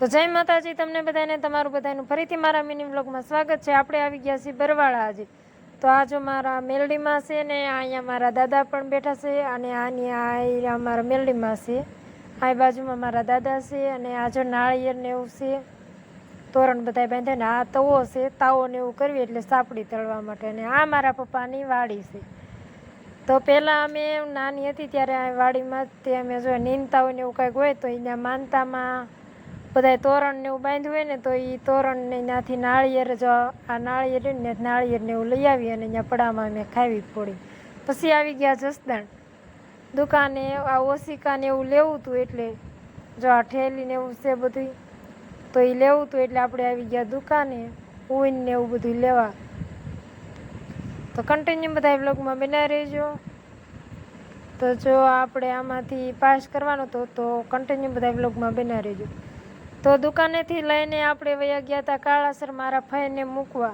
તો જય માતાજી તમને બધાને, તમારું બધાનું ફરીથી મારા મિની વ્લોગમાં સ્વાગત છે। આપણે આવી ગયા છીએ બરવાળા આજે। તો આ જો મારા મેલડીમાં છે ને અહીંયા મારા દાદા પણ બેઠા છે અને આની આ મારા મેલડીમાં છે, આ બાજુમાં મારા દાદા છે અને આ જો નાળિયેર ને એવું છે, તોરણ બધા બાંધે ને આ તવો છે, તાવો ને એવું કરવી એટલે સાપડી તળવા માટે। અને આ મારા પપ્પાની વાડી છે। તો પહેલાં અમે નાની હતી ત્યારે આ વાડીમાં તે અમે જો નીંદતા હોય ને એવું કંઈક હોય તો અહીંયા માનતામાં બધા તોરણ ને એવું બાંધ્યું હોય ને તો એ તોરણ ને ત્યાંથી નાળિયેર જો આ નાળિયેર ને નાળિયેર ને એવું લઈ આવી અને અહીંયા પડામાં અમે ખાવી પડી। પછી આવી ગયા જસદણ દુકાને, આ ઓશિકા ને એવું લેવું હતું એટલે જો આ ઠેલી ને એવું છે બધું, તો એ લેવું હતું એટલે આપણે આવી ગયા દુકાને ઊન ને એવું બધું લેવા। તો કન્ટિન્યુ બધા વ્લોગમાં બના રહેજો। તો જો આપણે આમાંથી પાસ કરવાનો તો કન્ટિન્યુ બધા વ્લોગમાં બના રહેજો। તો દુકાનેથી લઈને આપણે વયા ગયા હતા કાળાસર મારા ભાઈને મૂકવા।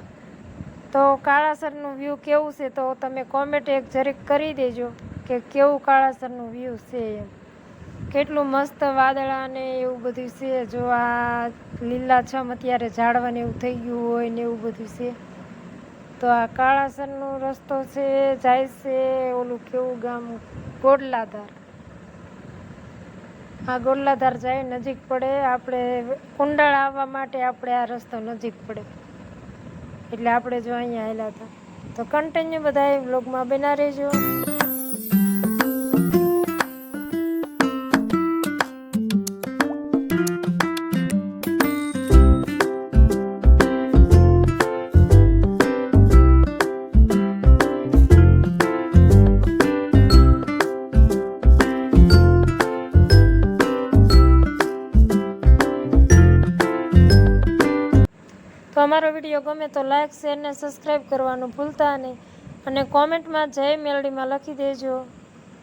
તો કાળાસરનું વ્યૂ કેવું છે તો તમે કોમેન્ટ એક જરીક કરી દેજો કે કેવું કાળાસરનું વ્યૂ છે એમ, કેટલું મસ્ત વાદળા ને એવું બધું છે। જો આ લીલાછમ અત્યારે ઝાડવાને એવું થઈ ગયું હોય ને એવું બધું છે। તો આ કાળાસરનો રસ્તો છે, જાય છે ઓલું કેવું ગામ ગોડલાધાર, આ ગોડલાધાર જાય નજીક પડે, આપણે કુંડાળ આવવા માટે આપણે આ રસ્તો નજીક પડે એટલે આપણે જો અહીંયા આવેલા હતા। તો કન્ટિન્યુ બધા વ્લોગમાં બના રહેજો। તો અમારો વિડીયો ગમે તો લાઇક શેર ને સબસ્ક્રાઈબ કરવાનું ભૂલતા નહીં અને કોમેન્ટમાં જય મેલડીમાં લખી દેજો।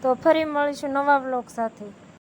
તો ફરી મળીશું નવા વ્લોગ સાથે।